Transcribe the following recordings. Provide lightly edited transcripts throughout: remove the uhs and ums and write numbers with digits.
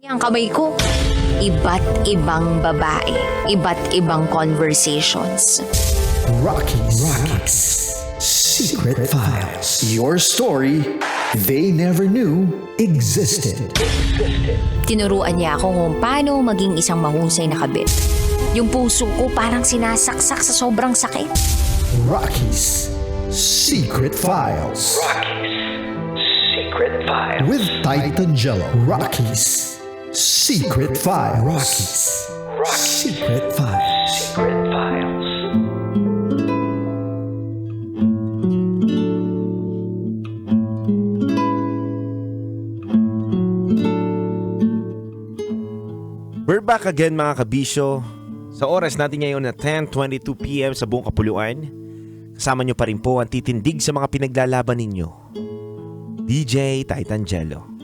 Yung kamay ko, iba't ibang babae, iba't ibang conversations. Rocky's Secret Files. Your story they never knew existed. Tinuruan niya ako kung paano maging isang mahusay na kabit. Yung puso ko parang sinasaksak sa sobrang sakit. Rocky's Secret Files. Secret Files. With Titan Jello. Rocky's Secret Files. Rocky's Secret Files. Secret Files. We're back again mga kabisyo. Sa oras natin ngayon na 10:22 PM sa buong kapuluan, kasama nyo pa rin po ang titindig sa mga pinaglalaban ninyo, DJ Titan Jello.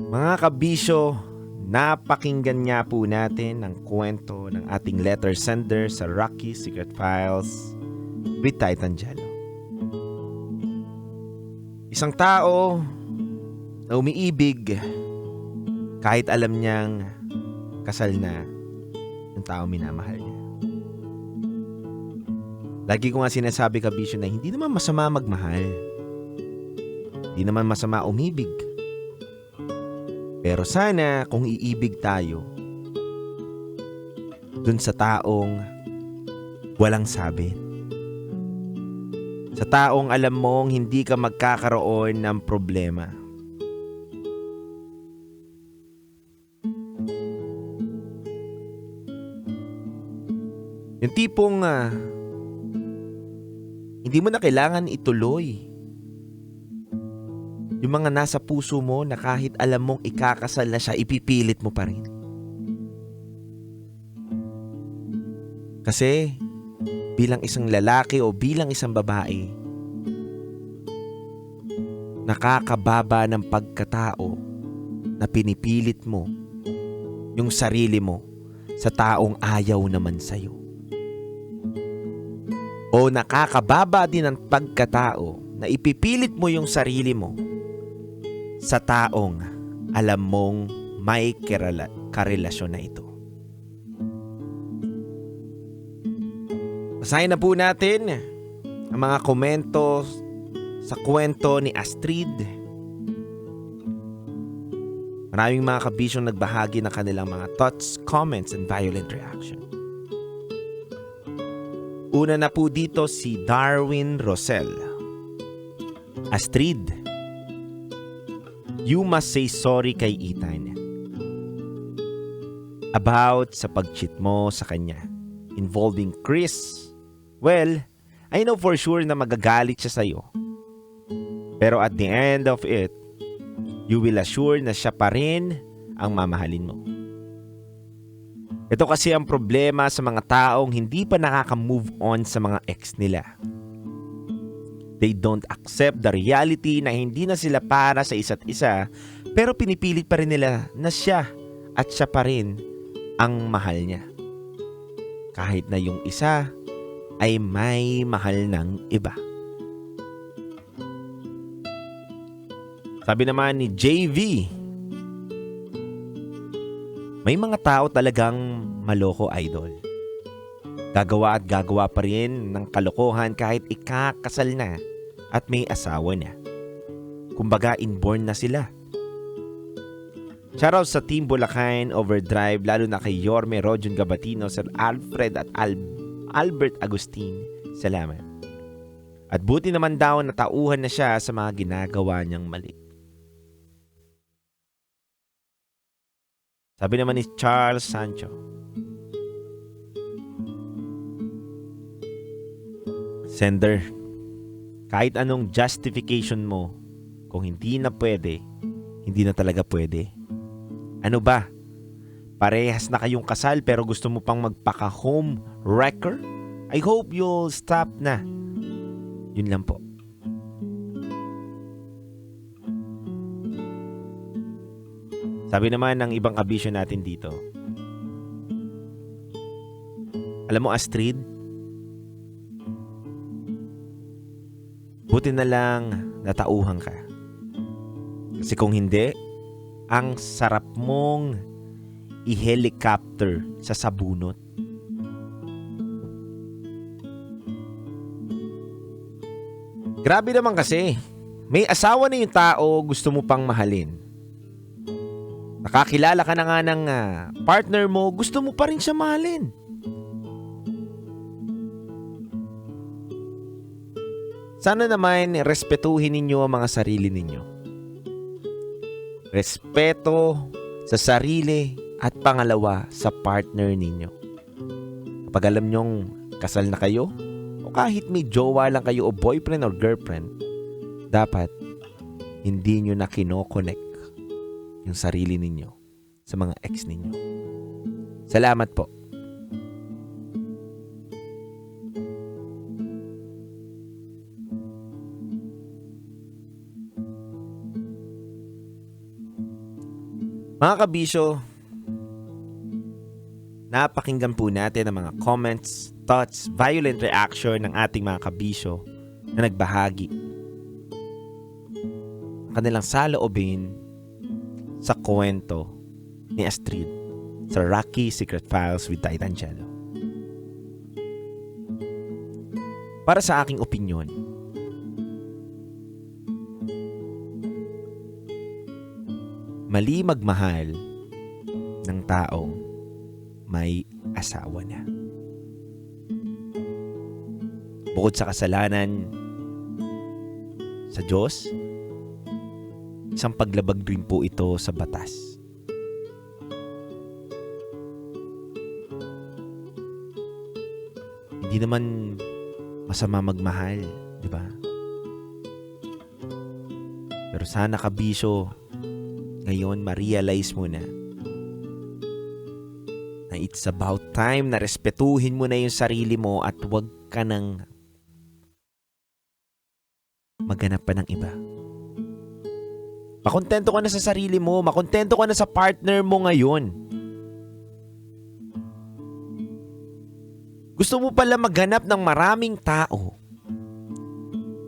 Mga kabisyo, napakinggan nga po natin ang kwento ng ating letter sender sa Rocky Secret Files with Titan Jello. Isang tao na umiibig kahit alam niyang kasal na yung tao minamahal niya. Lagi ko nga sinasabi kabisyo na hindi naman masama magmahal. Hindi naman masama umibig. Pero sana kung iibig tayo dun sa taong walang sabit. Sa taong alam mong hindi ka magkakaroon ng problema. Yung tipong hindi mo na kailangan ituloy yung mga nasa puso mo na kahit alam mong ikakasal na siya, ipipilit mo pa rin. Kasi bilang isang lalaki o bilang isang babae, nakakababa ng pagkatao na pinipilit mo yung sarili mo sa taong ayaw naman sa'yo. O nakakababa din ng pagkatao na ipipilit mo yung sarili mo sa taong alam mong may karelasyon na ito. Basahin na po natin ang mga komento sa kwento ni Astrid. Maraming mga kabisyong nagbahagi ng kanilang mga thoughts, comments, and violent reaction. Una na po dito si Darwin Rosel. Astrid, you must say sorry kay Ethan about sa pag-cheat mo sa kanya involving Chris. Well, I know for sure na magagalit siya sa'yo. Pero at the end of it, you will assure na siya pa rin ang mamahalin mo. Ito kasi ang problema sa mga taong hindi pa nakaka-move on sa mga ex nila. They don't accept the reality na hindi na sila para sa isa't isa, pero pinipilit pa rin nila na siya at siya pa rin ang mahal niya. Kahit na yung isa ay may mahal ng iba. Sabi naman ni JV, may mga tao talagang maloko, idol. Gagawa at gagawa pa rin ng kalokohan kahit ikakasal na at may asawa na. Kumbaga inborn na sila. Shoutout sa Team Bulacan Overdrive, lalo na kay Yorme Rojon Gabatino, Sir Alfred at Albert Agustin. Salamat. At buti naman daw natauhan na siya sa mga ginagawa niyang mali. Sabi naman ni Charles Sancho, sender, kahit anong justification mo, kung hindi na pwede, hindi na talaga pwede. Ano ba? Parehas na kayong kasal pero gusto mo pang magpaka-home wrecker? I hope you'll stop na. Yun lang po. Sabi naman ng ibang kabisyo natin dito, alam mo Astrid, buti na lang natauhan ka. Kasi kung hindi, ang sarap mong i-helicopter sa sabunot. Grabe naman kasi. May asawa na yung tao, gusto mo pang mahalin. Nakakilala ka na nga ng partner mo, gusto mo pa rin siya mahalin. Sana naman respetuhin ninyo ang mga sarili ninyo. Respeto sa sarili at pangalawa sa partner ninyo. Kapag alam nyong kasal na kayo, o kahit may jowa lang kayo o boyfriend or girlfriend, dapat hindi nyo na kino-connect yung sarili ninyo sa mga ex ninyo. Salamat po. Mga kabisyo, napakinggan po natin ang mga comments, thoughts, violent reaction ng ating mga kabisyo na nagbahagi ang kanilang saloobin sa kwento ni Astrid sa Rocky Secret Files with Titangelo. Para sa aking opinyon, mali magmahal ng taong may asawa na. Bukod sa kasalanan sa Diyos, isang paglabag rin po ito sa batas. Hindi naman masama magmahal, di ba? Pero sana kabisyo, ngayon ma-realize mo na it's about time na respetuhin mo na yung sarili mo at huwag ka nang maghanap pa ng iba. Makontento ka na sa sarili mo, makontento ka na sa partner mo ngayon. Gusto mo pala maghanap ng maraming tao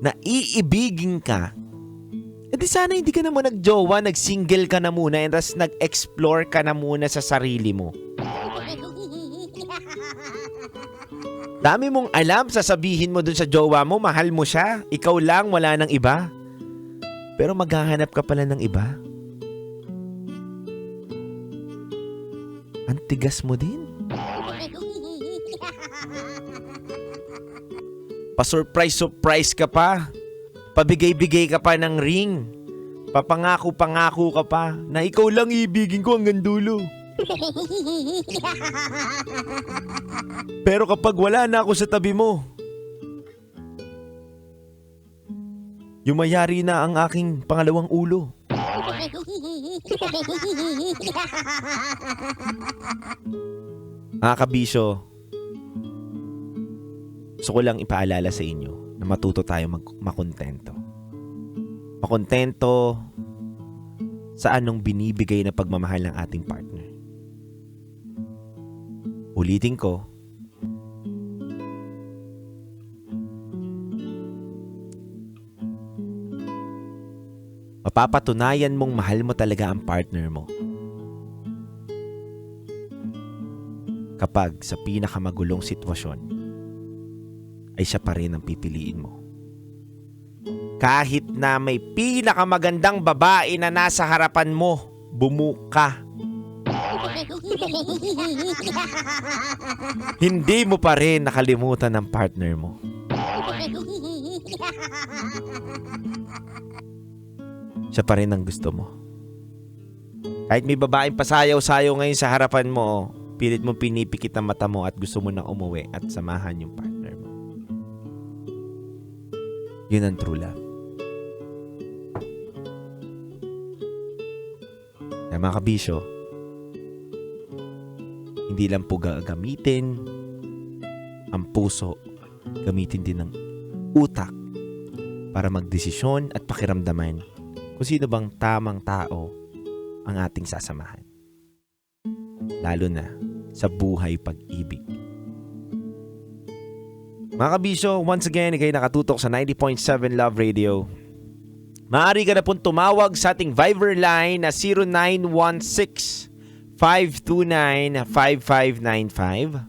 na iibigin ka, di sana hindi ka na mo nag-jowa, nag-single ka na muna and tas nag-explore ka na muna sa sarili mo. Dami mong alam, sasabihin mo dun sa jowa mo, mahal mo siya, ikaw lang, wala nang iba. Pero maghahanap ka pala ng iba. Ang tigas mo din. Pa-surprise ka pa. Pabigay-bigay ka pa ng ring. Papangako-pangako ka pa na ikaw lang ibigin ko hanggang dulo. Pero kapag wala na ako sa tabi mo, yumayari na ang aking pangalawang ulo. Mga kabisyo, gusto ko lang ipaalala sa inyo na matuto tayo makontento. Makontento sa anong binibigay na pagmamahal ng ating partner. Ulitin ko, mapapatunayan mong mahal mo talaga ang partner mo kapag sa pinakamagulong sitwasyon ay siya pa rin ang pipiliin mo. Kahit na may pinakamagandang babae na nasa harapan mo, bumuka. Hindi mo pa rin nakalimutan ang partner mo. Siya pa rin ang gusto mo. Kahit may babaeng pasayaw-sayaw ngayon sa harapan mo, pilit mo pinipikit ang mata mo at gusto mo nang umuwi at samahan yung partner mo. Yun ang true love. Kaya mga kabisyo, hindi lang po gagamitin ang puso, gamitin din ng utak para magdesisyon at pakiramdaman kung sino bang tamang tao ang ating sasamahan. Lalo na sa buhay pag-ibig. Mga kabisyo, once again, ikay nakatutok sa 90.7 Love Radio. maaari ka na pong tumawag sa ating Viber line na 0916-529-5595.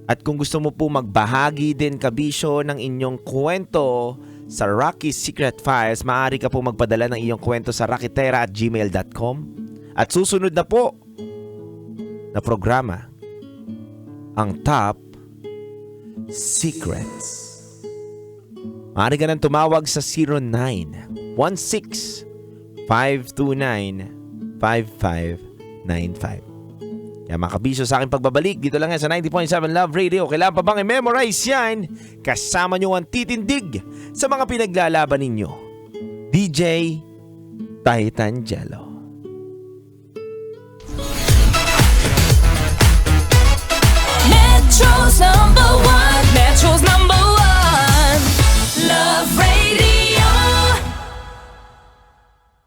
At kung gusto mo po magbahagi din kabisyo ng inyong kwento sa Rocky Secret Files, maaari ka po magpadala ng iyong kwento sa rockitera@gmail.com. At susunod na po na programa, ang Top Secrets. Maaari ka nang tumawag sa 0916-529-5595. Kaya mga kabisyo, sa aking pagbabalik dito lang yan sa 90.7 Love Radio. Kailangan pa bang i-memorize yan? Kasama nyo ang titindig sa mga pinaglalaban ninyo. DJ Titangelo. Metro's number one. Metro's number